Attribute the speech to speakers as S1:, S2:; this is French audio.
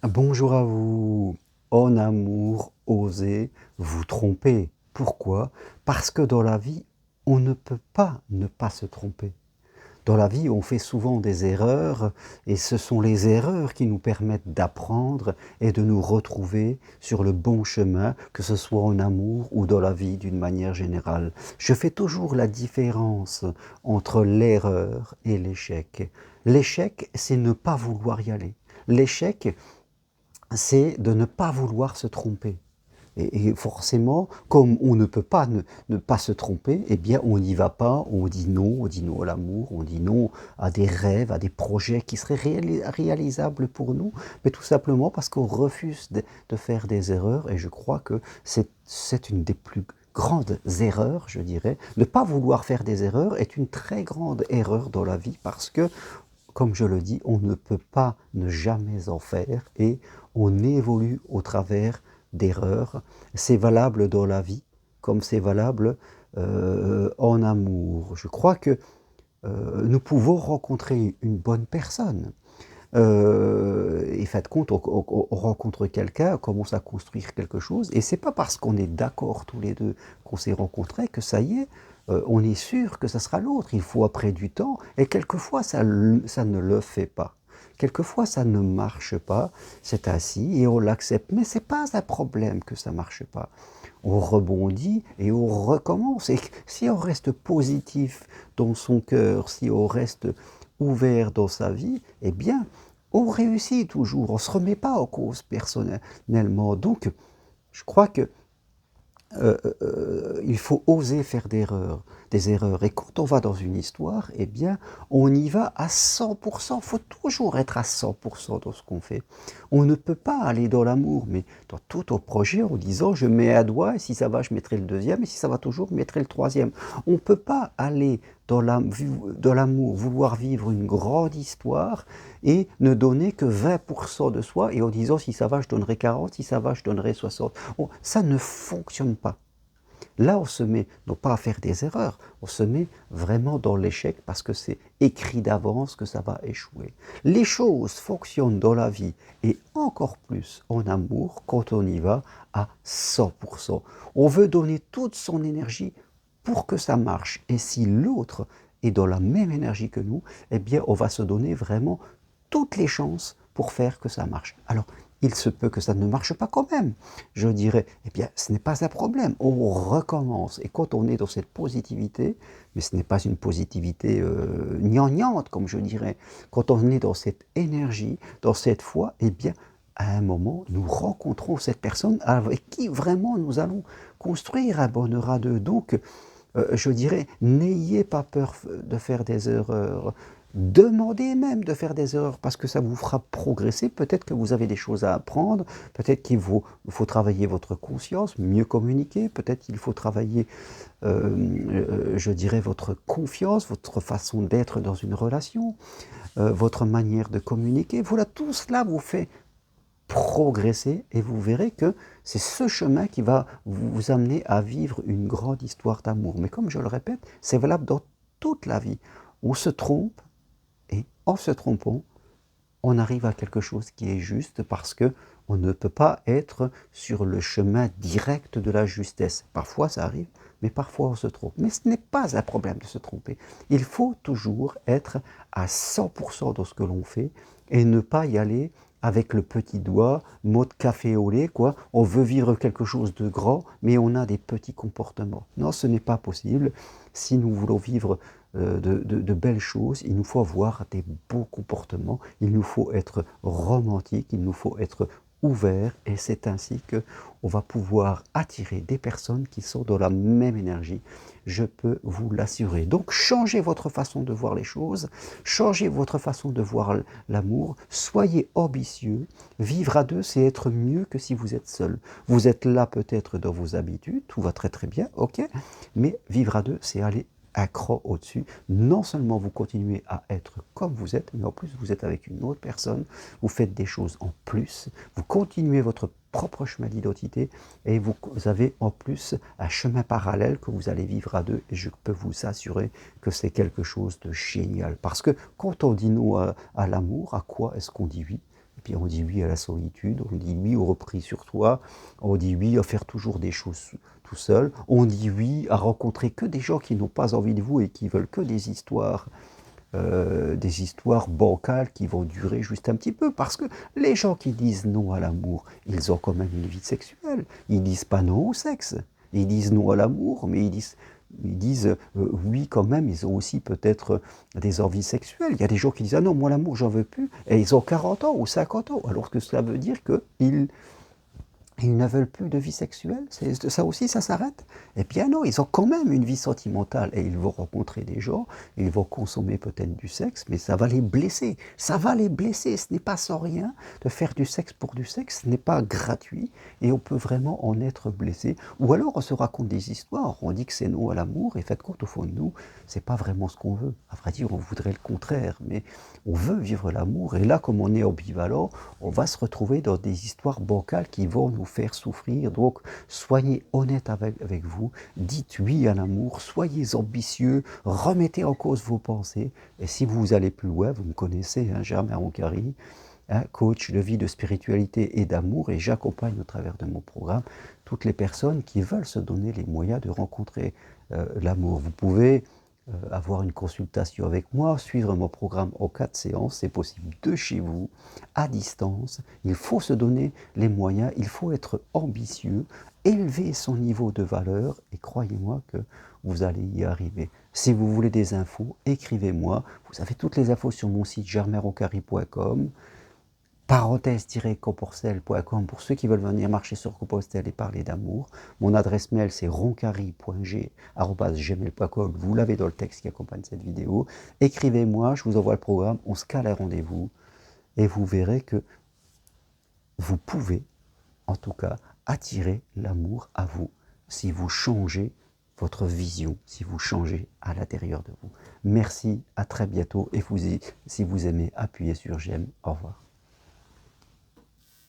S1: Bonjour à vous. En amour, osez vous tromper. Pourquoi? Parce que dans la vie, on ne peut pas ne pas se tromper. Dans la vie, on fait souvent des erreurs et ce sont les erreurs qui nous permettent d'apprendre et de nous retrouver sur le bon chemin, que ce soit en amour ou dans la vie d'une manière générale. Je fais toujours la différence entre l'erreur et l'échec. L'échec, c'est ne pas vouloir y aller. L'échec, c'est de ne pas vouloir se tromper. Et forcément, comme on ne peut pas ne pas se tromper, eh bien on n'y va pas, on dit non à l'amour, on dit non à des rêves, à des projets qui seraient réalisables pour nous, mais tout simplement parce qu'on refuse de faire des erreurs, et je crois que c'est une des plus grandes erreurs, je dirais. Ne pas vouloir faire des erreurs est une très grande erreur dans la vie parce que, comme je le dis, on ne peut pas ne jamais en faire et on évolue au travers d'erreurs. C'est valable dans la vie comme c'est valable en amour. Je crois que nous pouvons rencontrer une bonne personne. Et faites compte, on rencontre quelqu'un, on commence à construire quelque chose, et c'est pas parce qu'on est d'accord tous les deux qu'on s'est rencontrés que ça y est, on est sûr que ça sera l'autre. Il faut après du temps, et quelquefois ça ne le fait pas. Quelquefois ça ne marche pas, c'est ainsi, et on l'accepte. Mais c'est pas un problème que ça marche pas. On rebondit et on recommence. Et si on reste positif dans son cœur, si on reste ouvert dans sa vie, eh bien, on réussit toujours, on ne se remet pas en cause personnellement. Donc, je crois que il faut oser faire des erreurs. Et quand on va dans une histoire, eh bien, on y va à 100%. Il faut toujours être à 100% dans ce qu'on fait. On ne peut pas aller dans l'amour, mais dans tout au projet en disant je mets un doigt, et si ça va, je mettrai le deuxième, et si ça va toujours, je mettrai le troisième. On ne peut pas aller dans l'amour, vouloir vivre une grande histoire et ne donner que 20% de soi, et en disant si ça va, je donnerai 40, si ça va, je donnerai 60. Ça ne fonctionne pas. Là, on se met, non pas à faire des erreurs, on se met vraiment dans l'échec parce que c'est écrit d'avance que ça va échouer. Les choses fonctionnent dans la vie et encore plus en amour quand on y va à 100%. On veut donner toute son énergie pour que ça marche. Et si l'autre est dans la même énergie que nous, eh bien, on va se donner vraiment toutes les chances pour faire que ça marche. Alors, il se peut que ça ne marche pas quand même. Je dirais, eh bien, ce n'est pas un problème. On recommence. Et quand on est dans cette positivité, mais ce n'est pas une positivité gnangnante, comme je dirais, quand on est dans cette énergie, dans cette foi, eh bien, à un moment, nous rencontrons cette personne avec qui vraiment nous allons construire un bonheur à deux. Donc, je dirais, n'ayez pas peur de faire des erreurs. Demandez même de faire des erreurs parce que ça vous fera progresser. Peut-être que vous avez des choses à apprendre, peut-être faut travailler votre conscience, mieux communiquer, peut-être qu'il faut travailler, je dirais, votre confiance, votre façon d'être dans une relation, votre manière de communiquer. Voilà, tout cela vous fait progresser et vous verrez que c'est ce chemin qui va vous amener à vivre une grande histoire d'amour. Mais comme je le répète, c'est valable dans toute la vie. On se trompe et en se trompant, on arrive à quelque chose qui est juste parce que on ne peut pas être sur le chemin direct de la justesse. Parfois ça arrive, mais parfois on se trompe. Mais ce n'est pas un problème de se tromper. Il faut toujours être à 100% dans ce que l'on fait et ne pas y aller avec le petit doigt, mode café au lait, quoi. On veut vivre quelque chose de grand, mais on a des petits comportements. Non, ce n'est pas possible. Si nous voulons vivre de belles choses, il nous faut avoir des beaux comportements, il nous faut être romantique, il nous faut être ouvert, et c'est ainsi que on va pouvoir attirer des personnes qui sont dans la même énergie. Je peux vous l'assurer. Donc changez votre façon de voir les choses, changez votre façon de voir l'amour, soyez ambitieux. Vivre à deux, c'est être mieux que si vous êtes seul. Vous êtes là peut-être dans vos habitudes, tout va très très bien, ok, mais vivre à deux, c'est aller un cran au-dessus. Non seulement vous continuez à être comme vous êtes, mais en plus vous êtes avec une autre personne, vous faites des choses en plus, vous continuez votre propre chemin d'identité et vous avez en plus un chemin parallèle que vous allez vivre à deux, et je peux vous assurer que c'est quelque chose de génial. Parce que quand on dit non à l'amour, à quoi est-ce qu'on dit oui? puis on dit oui à la solitude, on dit oui au repris sur toi, on dit oui à faire toujours des choses tout seul, on dit oui à rencontrer que des gens qui n'ont pas envie de vous et qui veulent que des histoires bancales qui vont durer juste un petit peu, parce que les gens qui disent non à l'amour, ils ont quand même une vie sexuelle, ils disent pas non au sexe, ils disent non à l'amour, mais ils disent oui quand même, ils ont aussi peut-être des envies sexuelles. Il y a des gens qui disent ah non, moi l'amour j'en veux plus, et ils ont 40 ans ou 50 ans, alors que cela veut dire qu'ils ils ne veulent plus de vie sexuelle, ça aussi, ça s'arrête? Eh bien non, ils ont quand même une vie sentimentale et ils vont rencontrer des gens, ils vont consommer peut-être du sexe, mais ça va les blesser. Ça va les blesser, ce n'est pas sans rien. De faire du sexe pour du sexe, ce n'est pas gratuit et on peut vraiment en être blessé. Ou alors on se raconte des histoires, on dit que c'est non à l'amour et faites compte au fond de nous, c'est pas vraiment ce qu'on veut. À vrai dire, on voudrait le contraire, mais on veut vivre l'amour et là, comme on est ambivalent, on va se retrouver dans des histoires bancales qui vont nous faire souffrir. Donc, soyez honnête avec vous, dites oui à l'amour, soyez ambitieux, remettez en cause vos pensées. Et si vous allez plus loin, vous me connaissez, hein, Germain Roncari, hein, coach de vie, de spiritualité et d'amour, et j'accompagne au travers de mon programme toutes les personnes qui veulent se donner les moyens de rencontrer l'amour. Vous pouvez avoir une consultation avec moi, suivre mon programme en 4 séances, c'est possible de chez vous, à distance. Il faut se donner les moyens, il faut être ambitieux, élever son niveau de valeur et croyez-moi que vous allez y arriver. Si vous voulez des infos, écrivez-moi. Vous avez toutes les infos sur mon site germainroncari.com. Parenthèse-comporcel.com pour ceux qui veulent venir marcher sur Compostelle et parler d'amour. Mon adresse mail c'est roncari.g@gmail.com. Vous l'avez dans le texte qui accompagne cette vidéo. Écrivez-moi, je vous envoie le programme, on se cale un rendez-vous et vous verrez que vous pouvez, en tout cas, attirer l'amour à vous si vous changez votre vision, si vous changez à l'intérieur de vous. Merci, à très bientôt et si vous aimez, appuyez sur j'aime. Au revoir.